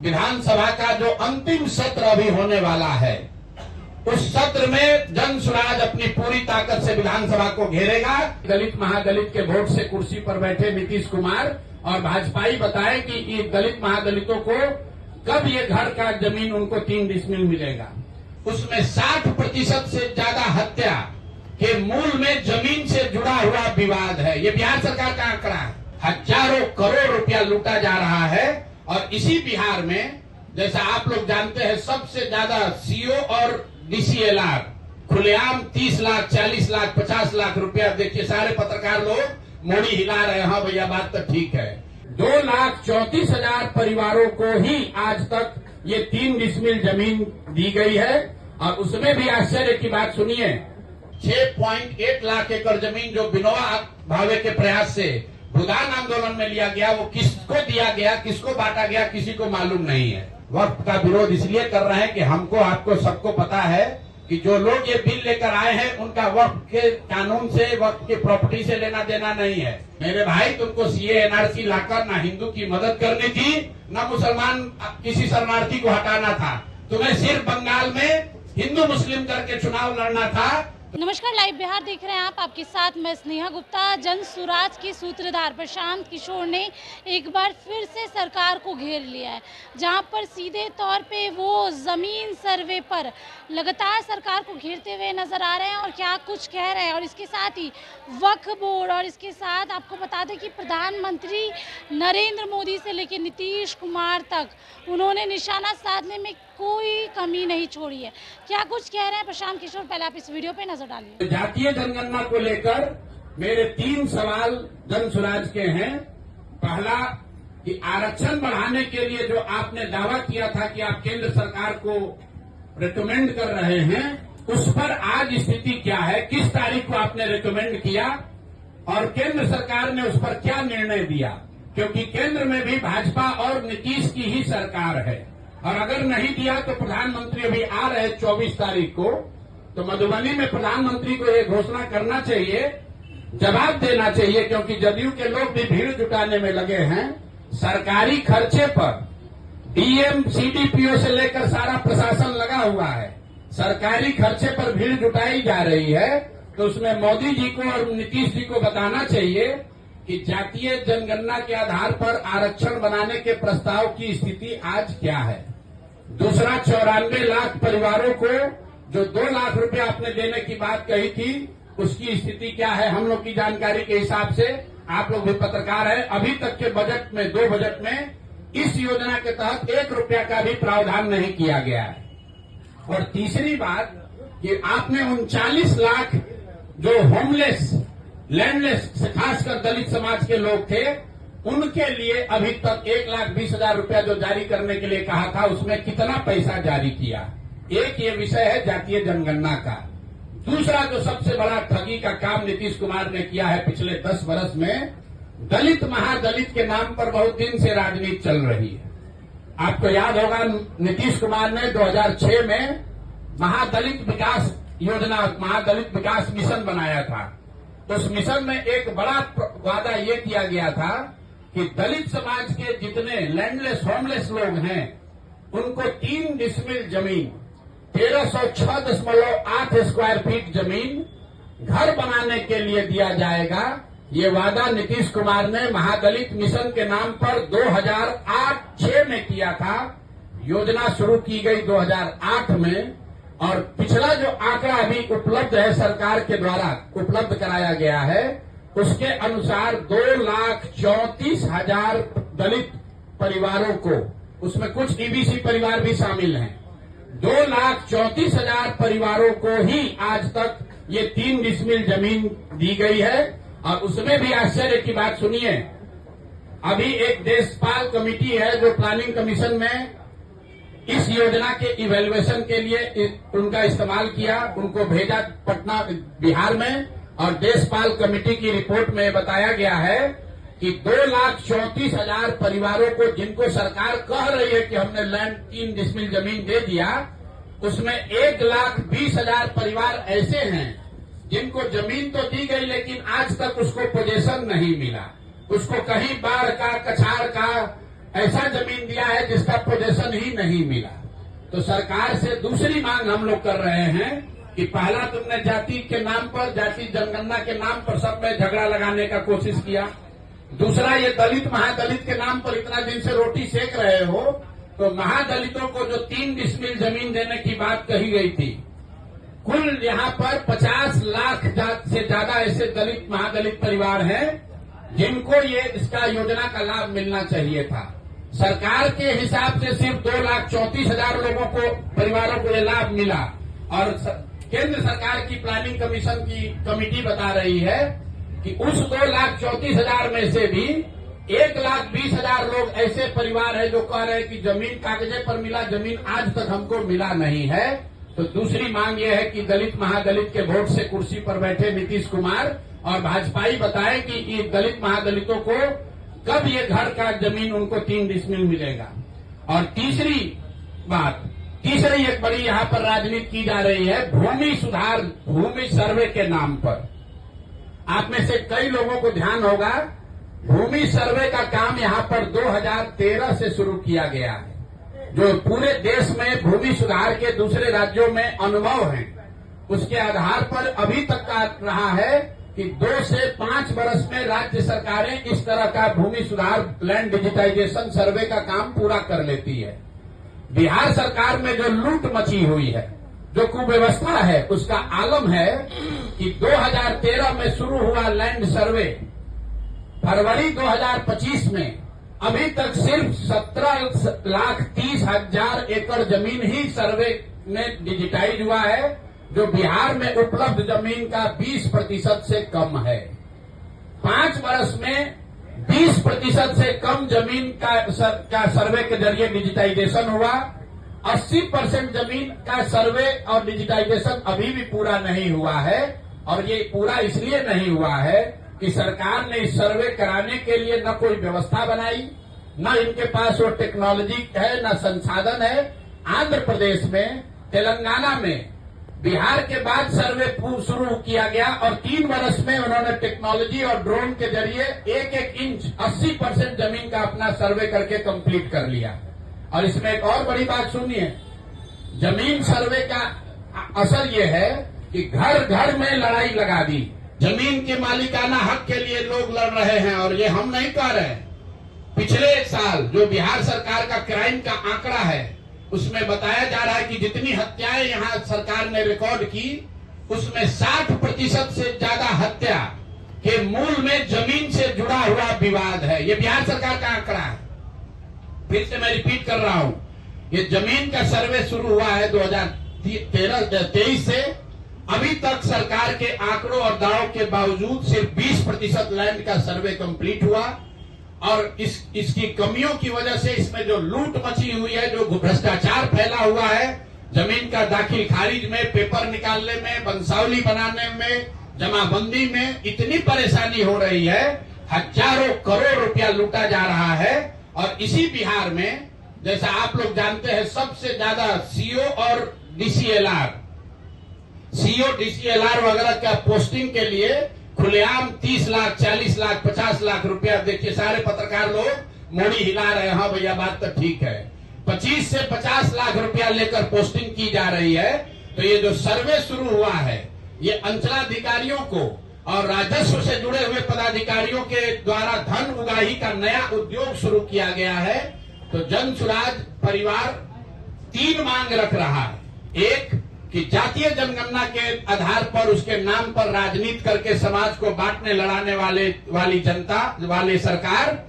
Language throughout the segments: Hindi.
विधानसभा का जो अंतिम सत्र अभी होने वाला है, उस सत्र में जन स्वराज अपनी पूरी ताकत से विधानसभा को घेरेगा। दलित महादलित के वोट से कुर्सी पर बैठे नीतीश कुमार और भाजपाई बताए कि ये दलित महादलितों को कब ये घर का जमीन उनको 3 डिसमिल मिलेगा। उसमें 60% से ज्यादा हत्या के मूल में जमीन से जुड़ा हुआ विवाद है। ये बिहार सरकार का आंकड़ा है। हजारों करोड़ रुपया लूटा जा रहा है और इसी बिहार में, जैसा आप लोग जानते हैं, सबसे ज्यादा सीओ और डीसीएलआर खुलेआम 30 लाख, 40 लाख, 50 लाख रुपया। देखिए सारे पत्रकार लोग मोड़ी हिला रहे हैं, हाँ भैया बात तो ठीक है। 2,34,000 परिवारों को ही आज तक ये 3 डिसमिल जमीन दी गई है। और उसमें भी आश्चर्य की बात सुनिए, 6.8 लाख एकड़ जमीन जो विनोबा भावे के प्रयास से भूदान आंदोलन में लिया गया, वो किसको दिया गया, किसको बांटा गया, किसी को मालूम नहीं है। वक्फ का विरोध इसलिए कर रहे हैं कि हमको, आपको, सबको पता है कि जो लोग ये बिल लेकर आए हैं उनका वक्फ के कानून से, वक्फ की प्रॉपर्टी से लेना देना नहीं है। मेरे भाई, तुमको सीए एनआरसी लाकर ना हिंदू की मदद करनी थी, ना मुसलमान किसी शरणार्थी को हटाना था। तुम्हें सिर्फ बंगाल में हिंदू मुस्लिम करके चुनाव लड़ना था। नमस्कार, लाइव बिहार देख रहे हैं आप। आपके साथ मैं स्नेहा गुप्ता। जन स्वराज के सूत्रधार प्रशांत किशोर ने एक बार फिर से सरकार को घेर लिया है, जहां पर सीधे तौर पे वो ज़मीन सर्वे पर लगातार सरकार को घेरते हुए नजर आ रहे हैं और क्या कुछ कह रहे हैं। और इसके साथ ही वक्फ बोर्ड, और इसके साथ आपको बता दें कि प्रधानमंत्री नरेंद्र मोदी से लेकर नीतीश कुमार तक उन्होंने निशाना साधने में कोई कमी नहीं छोड़ी है। क्या कुछ कह रहे हैं प्रशांत किशोर, पहले आप इस वीडियो पे नजर डालिए। जातीय जनगणना को लेकर मेरे 3 सवाल जन स्वराज के हैं। पहला कि आरक्षण बढ़ाने के लिए जो आपने दावा किया था कि आप केंद्र सरकार को रिकमेंड कर रहे हैं, उस पर आज स्थिति क्या है? किस तारीख को आपने रिकमेंड किया और केंद्र सरकार ने उस पर क्या निर्णय दिया? क्योंकि केंद्र में भी भाजपा और नीतीश की ही सरकार है। और अगर नहीं दिया तो प्रधानमंत्री अभी आ रहे 24 तारीख को, तो मधुबनी में प्रधानमंत्री को ये घोषणा करना चाहिए, जवाब देना चाहिए, क्योंकि जदयू के लोग भी भीड़ जुटाने में लगे हैं। सरकारी खर्चे पर डीएम सीडीपीओ से लेकर सारा प्रशासन लगा हुआ है। सरकारी खर्चे पर भीड़ जुटाई जा रही है, तो उसमें मोदी जी को और नीतीश जी को बताना चाहिए कि जातीय जनगणना के आधार पर आरक्षण बनाने के प्रस्ताव की स्थिति आज क्या है। दूसरा, 94 लाख परिवारों को जो 2 लाख रुपए आपने देने की बात कही थी, उसकी स्थिति क्या है? हम लोग की जानकारी के हिसाब से, आप लोग भी पत्रकार हैं, अभी तक के बजट में, 2 बजट में इस योजना के तहत 1 रुपया का भी प्रावधान नहीं किया गया है। और तीसरी बात कि आपने 39 लाख जो होमलेस, लैंडलेस, खासकर दलित समाज के लोग थे, उनके लिए अभी तक 1,20,000 रुपया जो जारी करने के लिए कहा था, उसमें कितना पैसा जारी किया? एक ये विषय है जातीय जनगणना का। दूसरा जो सबसे बड़ा ठगी का काम नीतीश कुमार ने किया है पिछले 10 वर्ष में, दलित महादलित के नाम पर बहुत दिन से राजनीति चल रही है। आपको याद होगा, नीतीश कुमार ने 2006 में महादलित विकास योजना, महादलित विकास मिशन बनाया था। उस मिशन में एक बड़ा वादा ये किया गया था कि दलित समाज के जितने लैंडलेस, होमलेस लोग हैं, उनको 3 डिसमिल जमीन, 1306.8 स्क्वायर फीट जमीन घर बनाने के लिए दिया जाएगा। ये वादा नीतीश कुमार ने महादलित मिशन के नाम पर 2008-06 में किया था। योजना शुरू की गई 2008 में, और पिछला जो आंकड़ा अभी उपलब्ध है, सरकार के द्वारा उपलब्ध कराया गया है, उसके अनुसार 2,34,000 दलित परिवारों को, उसमें कुछ ईबीसी परिवार भी शामिल हैं, 2,34,000 परिवारों को ही आज तक ये 3 डिसमिल जमीन दी गई है। और उसमें भी आश्चर्य की बात सुनिए, अभी एक देशपाल कमेटी है जो प्लानिंग कमीशन में इस योजना के इवैल्यूएशन के लिए उनका इस्तेमाल किया, उनको भेजा पटना, बिहार में, और देशपाल कमेटी की रिपोर्ट में बताया गया है कि 2,34,000 परिवारों को, जिनको सरकार कह रही है कि हमने लैंड 3 डिसमिल जमीन दे दिया, उसमें 1,20,000 परिवार ऐसे हैं जिनको जमीन तो दी गई, लेकिन आज तक उसको पोजेशन नहीं मिला। उसको कहीं बाढ़ का, कछाड़ का, ऐसा जमीन दिया है जिसका पोजीशन ही नहीं मिला। तो सरकार से दूसरी मांग हम लोग कर रहे हैं कि पहला तुमने जाति के नाम पर, जाति जनगणना के नाम पर सब में झगड़ा लगाने का कोशिश किया। दूसरा, ये दलित महादलित के नाम पर इतना दिन से रोटी सेक रहे हो, तो महादलितों को जो 3 डिसमिल जमीन देने की बात कही गई थी, कुल यहाँ पर 50 लाख से ज्यादा ऐसे दलित महादलित परिवार हैं जिनको ये इसका योजना का लाभ मिलना चाहिए था। सरकार के हिसाब से सिर्फ 2,34,000 लोगों को, परिवारों को ये लाभ मिला, और केंद्र सरकार की प्लानिंग कमीशन की कमेटी बता रही है कि उस 2,34,000 में से भी 1,20,000 लोग ऐसे परिवार हैं जो कह रहे हैं कि जमीन कागजे पर मिला, जमीन आज तक हमको मिला नहीं है। तो दूसरी मांग यह है कि दलित महादलित के वोट से कुर्सी पर बैठे नीतीश कुमार और भाजपाई बताएं कि ये दलित महादलितों को कब ये घर का जमीन उनको 3 डिसमिल मिलेगा। और तीसरी बात, तीसरी एक बड़ी यहाँ पर राजनीति की जा रही है भूमि सुधार, भूमि सर्वे के नाम पर। आप में से कई लोगों को ध्यान होगा, भूमि सर्वे का काम यहाँ पर 2013 से शुरू किया गया है। जो पूरे देश में भूमि सुधार के दूसरे राज्यों में अनुभव है, उसके आधार पर अभी तक का रहा है कि 2 से 5 वर्ष में राज्य सरकारें इस तरह का भूमि सुधार, लैंड डिजिटाइजेशन सर्वे का काम पूरा कर लेती है। बिहार सरकार में जो लूट मची हुई है, जो कुव्यवस्था है, उसका आलम है कि 2013 में शुरू हुआ लैंड सर्वे फरवरी 2025 में अभी तक सिर्फ 17,30,000 एकड़ जमीन ही सर्वे में डिजिटाइज हुआ है, जो बिहार में उपलब्ध जमीन का 20% से कम है। 5 वर्ष में 20% से कम जमीन का सर्वे के जरिए डिजिटाइजेशन हुआ। 80% जमीन का सर्वे और डिजिटाइजेशन अभी भी पूरा नहीं हुआ है, और ये पूरा इसलिए नहीं हुआ है कि सरकार ने इस सर्वे कराने के लिए न कोई व्यवस्था बनाई, न इनके पास वो टेक्नोलॉजी है, न संसाधन है। आंध्र प्रदेश में, तेलंगाना में बिहार के बाद सर्वे शुरू किया गया, और 3 वर्ष में उन्होंने टेक्नोलॉजी और ड्रोन के जरिए 1-1 इंच 80% जमीन का अपना सर्वे करके कंप्लीट कर लिया। और इसमें एक और बड़ी बात सुनिए, जमीन सर्वे का असर ये है कि घर घर में लड़ाई लगा दी। जमीन के मालिकाना हक के लिए लोग लड़ रहे हैं, और ये हम नहीं कह रहे। पिछले साल जो बिहार सरकार का क्राइम का आंकड़ा है, उसमें बताया जा रहा है कि जितनी हत्याएं यहाँ सरकार ने रिकॉर्ड की, उसमें 60% से ज्यादा हत्या के मूल में जमीन से जुड़ा हुआ विवाद है। ये बिहार सरकार का आंकड़ा है। फिर से मैं रिपीट कर रहा हूं, ये जमीन का सर्वे शुरू हुआ है 2023 से। अभी तक सरकार के आंकड़ों और दावों के बावजूद सिर्फ 20% लैंड का सर्वे कंप्लीट हुआ, और इसकी कमियों की वजह से इसमें जो लूट मची हुई है, जो भ्रष्टाचार फैला हुआ है, जमीन का दाखिल खारिज में, पेपर निकालने में, वंशावली बनाने में, जमाबंदी में इतनी परेशानी हो रही है, हजारों करोड़ रुपया लूटा जा रहा है। और इसी बिहार में, जैसा आप लोग जानते हैं, सबसे ज्यादा सीओ और डीसीएलआर, सीओ डीसीएलआर वगैरह का पोस्टिंग के लिए खुलेआम 30 लाख, 40 लाख, 50 लाख रुपया, देखिए सारे पत्रकार लोग मोड़ी हिला रहे हैं, हाँ भैया बात तो ठीक है, 25 से 50 लाख रुपया लेकर पोस्टिंग की जा रही है। तो ये जो सर्वे शुरू हुआ है, ये अंचलाधिकारियों को और राजस्व से जुड़े हुए पदाधिकारियों के द्वारा धन उगाही का नया उद्योग शुरू किया गया है। तो जन सुराज परिवार 3 मांग रख रहा है। एक, कि जातीय जनगणना के आधार पर, उसके नाम पर राजनीति करके समाज को बांटने लड़ाने वाली जनता वाली सरकार,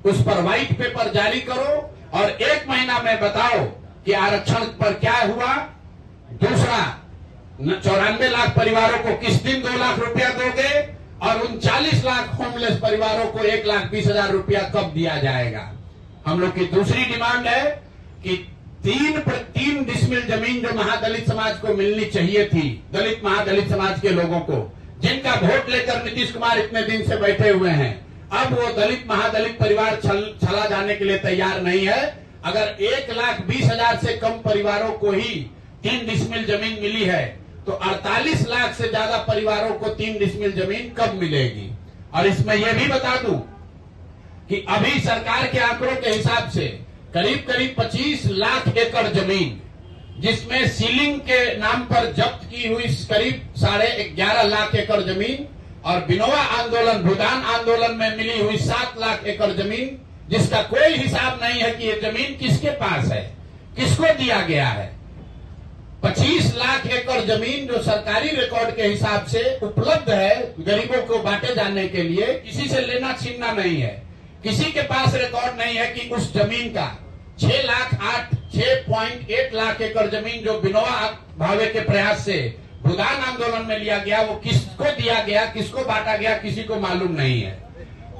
उस पर व्हाइट पेपर जारी करो और 1 महीना में बताओ कि आरक्षण पर क्या हुआ। दूसरा, 94 लाख परिवारों को किस दिन 2 लाख रुपया दोगे, और उन 40 लाख होमलेस परिवारों को 1,20,000 रुपया कब दिया जाएगा। हम लोग की दूसरी डिमांड है कि 3 डिसमिल जमीन जो महादलित समाज को मिलनी चाहिए थी, दलित महादलित समाज के लोगों को, जिनका वोट लेकर नीतीश कुमार इतने दिन से बैठे हुए हैं, अब वो दलित महादलित परिवार चला जाने के लिए तैयार नहीं है। अगर 1,20,000 से कम परिवारों को ही 3 डिसमिल जमीन मिली है, तो 48 लाख से ज्यादा परिवारों को 3 डिसमिल जमीन कब मिलेगी। और इसमें यह भी बता दूं कि अभी सरकार के आंकड़ों के हिसाब से करीब करीब 25 लाख एकड़ जमीन, जिसमें सीलिंग के नाम पर जब्त की हुई करीब 11.5 लाख एकड़ जमीन और बिनोवा आंदोलन, भूदान आंदोलन में मिली हुई 7 लाख एकड़ जमीन, जिसका कोई हिसाब नहीं है कि ये जमीन किसके पास है, किसको दिया गया है। 25 लाख एकड़ जमीन जो सरकारी रिकॉर्ड के हिसाब से उपलब्ध है गरीबों को बांटे जाने के लिए, किसी से लेना छीनना नहीं है। किसी के पास रिकॉर्ड नहीं है कि उस जमीन का 6.8 लाख एकड़ जमीन जो बिनोवा भावे के प्रयास से भूदान आंदोलन में लिया गया, वो किसको दिया गया, किसको बांटा गया, किसी को मालूम नहीं है।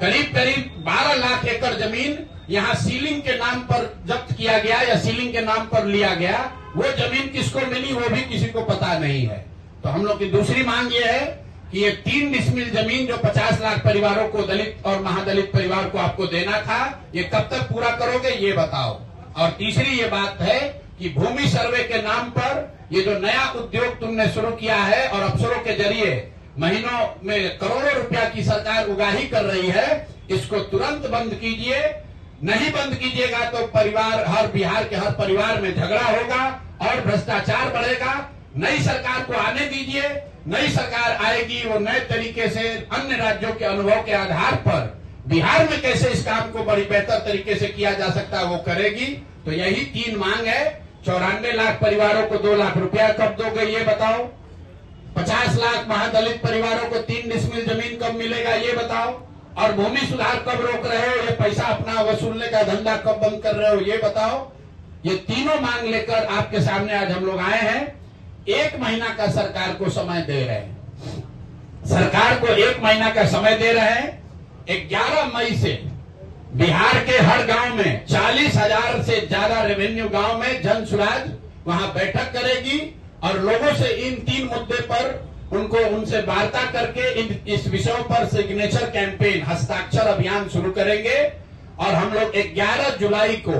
करीब करीब 12 लाख एकड़ जमीन यहाँ सीलिंग के नाम पर जब्त किया गया या सीलिंग के नाम पर लिया गया, वो जमीन किसको मिली वो भी किसी को पता नहीं है। तो हम लोग की दूसरी मांग ये है कि ये 3 डिसमिल जमीन जो 50 लाख परिवारों को, दलित और महादलित परिवार को आपको देना था, ये कब तक पूरा करोगे ये बताओ। और तीसरी ये बात है कि भूमि सर्वे के नाम पर ये जो नया उद्योग तुमने शुरू किया है और अफसरों के जरिए महीनों में करोड़ों रुपया की सरकार उगाही कर रही है, इसको तुरंत बंद कीजिए। नहीं बंद कीजिएगा तो परिवार, हर बिहार के हर परिवार में झगड़ा होगा और भ्रष्टाचार बढ़ेगा। नई सरकार को आने दीजिए, नई सरकार आएगी, वो नए तरीके से अन्य राज्यों के अनुभव के आधार पर बिहार में कैसे इस काम को बड़ी बेहतर तरीके से किया जा सकता है वो करेगी। तो यही 3 मांग है। 94 लाख परिवारों को 2 लाख रुपया कब दोगे ये बताओ। 50 लाख महादलित परिवारों को 3 डिसमिल जमीन कब मिलेगा ये बताओ। और भूमि सुधार कब रोक रहे हो, ये पैसा अपना वसूलने का धंधा कब बंद कर रहे हो ये बताओ। ये तीनों मांग लेकर आपके सामने आज हम लोग आए हैं। 1 महीना का सरकार को समय दे रहे हैं, सरकार को 1 महीना का समय दे रहे हैं। 11 मई से बिहार के हर गांव में 40,000 से ज्यादा रेवेन्यू गांव में जन सुराज वहां बैठक करेगी और लोगों से इन 3 मुद्दे पर उनसे वार्ता करके इस विषयों पर सिग्नेचर कैंपेन, हस्ताक्षर अभियान शुरू करेंगे। और हम लोग 11 जुलाई को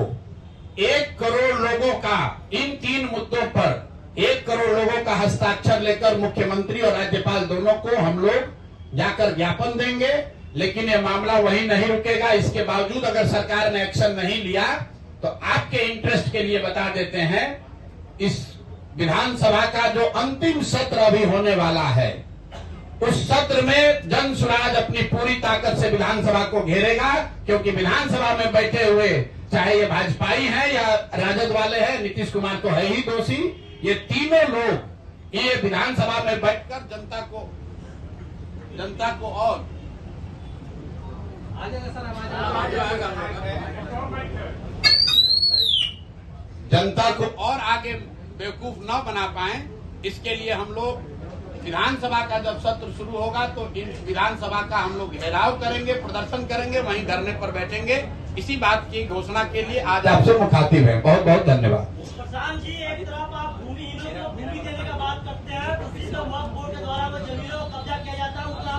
1 करोड़ लोगों का इन 3 मुद्दों पर 1 करोड़ लोगों का हस्ताक्षर लेकर मुख्यमंत्री और राज्यपाल दोनों को हम लोग जाकर ज्ञापन देंगे। लेकिन ये मामला वहीं नहीं रुकेगा। इसके बावजूद अगर सरकार ने एक्शन नहीं लिया तो आपके इंटरेस्ट के लिए बता देते हैं, इस विधानसभा का जो अंतिम सत्र अभी होने वाला है, उस सत्र में जन सुराज अपनी पूरी ताकत से विधानसभा को घेरेगा। क्योंकि विधानसभा में बैठे हुए, चाहे ये भाजपाई हैं या राजद वाले हैं, नीतीश कुमार तो है ही दोषी, ये तीनों लोग ये विधानसभा में बैठकर जनता को और जनता को और आगे बेवकूफ न बना पाए, इसके लिए हम लोग विधानसभा का जब सत्र शुरू होगा तो इन विधानसभा का हम लोग घेराव करेंगे, प्रदर्शन करेंगे, वहीं धरने पर बैठेंगे। इसी बात की घोषणा के लिए आज आपसे मुखातिब है। बहुत बहुत धन्यवाद। प्रशांत जी, एक तरफ आप भूमिहीनों को भूमि देने का बात करते हैं, दूसरी तरफ वक्फ बोर्ड के द्वारा जमीनों को कब्जा किया जाता है, उसका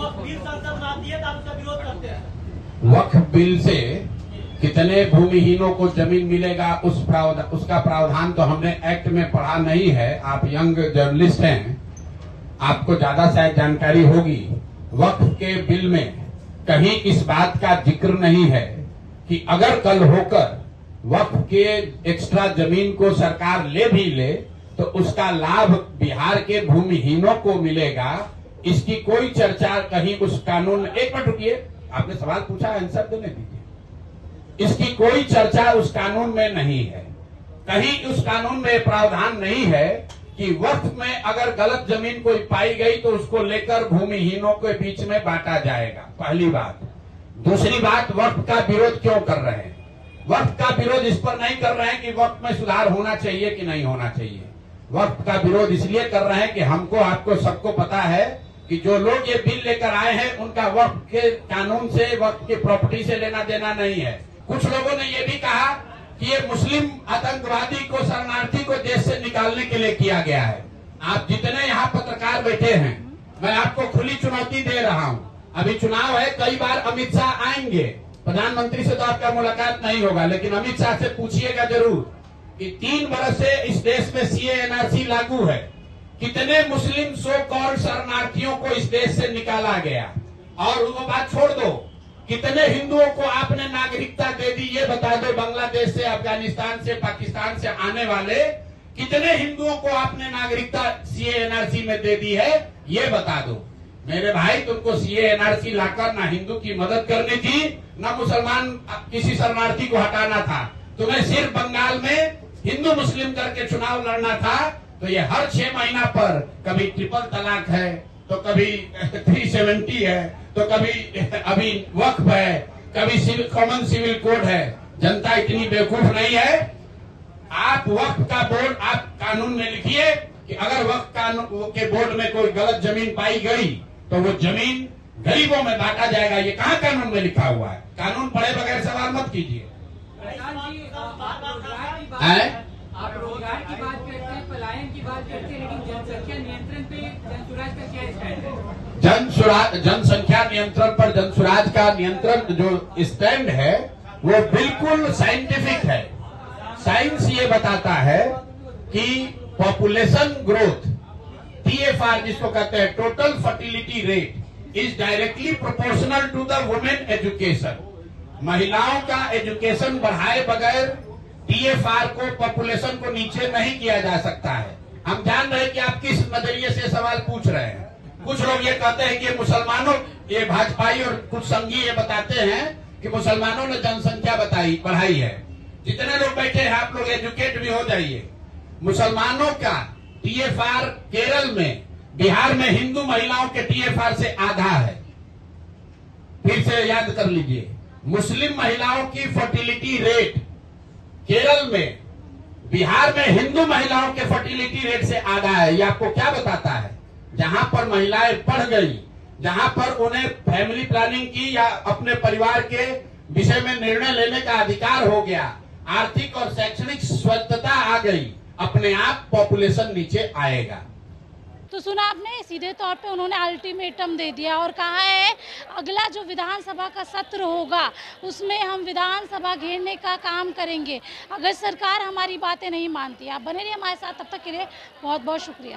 वक्फ बिल संसद बनाती है तो आप उसका विरोध करते हैं। वक्फ बिल से कितने भूमिहीनों को जमीन मिलेगा उसका प्रावधान तो हमने एक्ट में पढ़ा नहीं है। आप यंग जर्नलिस्ट हैं, आपको ज्यादा शायद जानकारी होगी। वक्फ के बिल में कहीं इस बात का जिक्र नहीं है कि अगर कल होकर वक्फ के एक्स्ट्रा जमीन को सरकार ले भी ले तो उसका लाभ बिहार के भूमिहीनों को मिलेगा। इसकी कोई चर्चा कहीं उस कानून में, एक मिनट रुकिए, आपने सवाल पूछा, आंसर देने दीजिए। इसकी कोई चर्चा उस कानून में नहीं है। कहीं उस कानून में प्रावधान नहीं है कि वक्फ में अगर गलत जमीन कोई पाई गई तो उसको लेकर भूमिहीनों के बीच में बांटा जाएगा, पहली बात। दूसरी बात, वक्फ का विरोध क्यों कर रहे हैं? वक्फ का विरोध इस पर नहीं कर रहे हैं कि वक्फ में सुधार होना चाहिए कि नहीं होना चाहिए। वक्फ का विरोध इसलिए कर रहे हैं कि हमको, आपको, सबको पता है कि जो लोग ये बिल लेकर आए हैं उनका वक्फ के कानून से, वक्फ की प्रॉपर्टी से लेना देना नहीं है। कुछ लोगों ने ये भी कहा कि ये मुस्लिम आतंकवादी को, शरणार्थी को देश से निकालने के लिए किया गया है। आप जितने यहाँ पत्रकार बैठे हैं, मैं आपको खुली चुनौती दे रहा हूँ। अभी चुनाव है, कई बार अमित शाह आएंगे, प्रधानमंत्री से तो आपका मुलाकात नहीं होगा, लेकिन अमित शाह से पूछिएगा जरूर कि 3 वर्ष से इस देश में सीए एनआरसी लागू है, कितने मुस्लिम सो कॉल्ड शरणार्थियों को इस देश से निकाला गया। और वो बात छोड़ दो, कितने हिंदुओं को आपने नागरिकता दे दी ये बता दो। बांग्लादेश से, अफगानिस्तान से, पाकिस्तान से आने वाले कितने हिंदुओं को आपने नागरिकता सीए एनआरसी में दे दी है ये बता दो। मेरे भाई, तुमको सीए एनआरसी लाकर ना हिंदू की मदद करनी थी, ना मुसलमान किसी शरणार्थी को हटाना था। तुम्हें सिर्फ बंगाल में हिंदू मुस्लिम करके चुनाव लड़ना था। तो ये हर 6 महीना पर कभी ट्रिपल तलाक है, तो कभी 370 है, तो कभी अभी वक्फ है, कभी कॉमन सिविल कोड है। जनता इतनी बेवकूफ नहीं है। आप वक्फ का बोर्ड आप कानून में लिखिए कि अगर वक्फ कानून के बोर्ड में कोई गलत जमीन पाई गई तो वो जमीन गरीबों में बांटा जाएगा। ये कहाँ कानून में लिखा हुआ है? कानून पढ़े बगैर सवाल मत कीजिए। आप रोजगार की बात करते हैं, पलायन की बात करते हैं, लेकिन जनसंख्या नियंत्रण पे जनसुराज का क्या स्टैंड है? जनसंख्या नियंत्रण पर जनसुराज का नियंत्रण जो स्टैंड है वो बिल्कुल साइंटिफिक है। साइंस ये बताता है कि पॉपुलेशन ग्रोथ, TFR जिसको कहते हैं, total fertility rate, is directly proportional to the women education. महिलाओं का एजुकेशन बढ़ाए बगैर TFR को, पॉपुलेशन को नीचे नहीं किया जा सकता है। हम जान रहे हैं कि आप किस नजरिए से सवाल पूछ रहे हैं। कुछ लोग ये कहते हैं कि मुसलमानों, ये भाजपाई और कुछ संघी ये बताते हैं कि मुसलमानों ने जनसंख्या बढ़ाई है। जितने लोग बैठे हैं आप लोग एजुकेट भी हो जाइए। मुसलमानों का TFR केरल में, बिहार में हिंदू महिलाओं के TFR से आधा है। फिर से याद कर लीजिए, मुस्लिम महिलाओं की फर्टिलिटी रेट केरल में, बिहार में हिंदू महिलाओं के फर्टिलिटी रेट से आधा है। ये आपको क्या बताता है? जहां पर महिलाएं पढ़ गई, जहां पर उन्हें फैमिली प्लानिंग की या अपने परिवार के विषय में निर्णय लेने का अधिकार हो गया, आर्थिक और शैक्षणिक स्वतंत्रता आ गई, अपने आप पॉपुलेशन नीचे आएगा। तो सुना आपने, सीधे तौर पे उन्होंने अल्टीमेटम दे दिया और कहा है अगला जो विधानसभा का सत्र होगा उसमें हम विधानसभा घेरने का काम करेंगे अगर सरकार हमारी बातें नहीं मानती। आप बने रहिए हमारे साथ, तब तक के लिए बहुत बहुत शुक्रिया।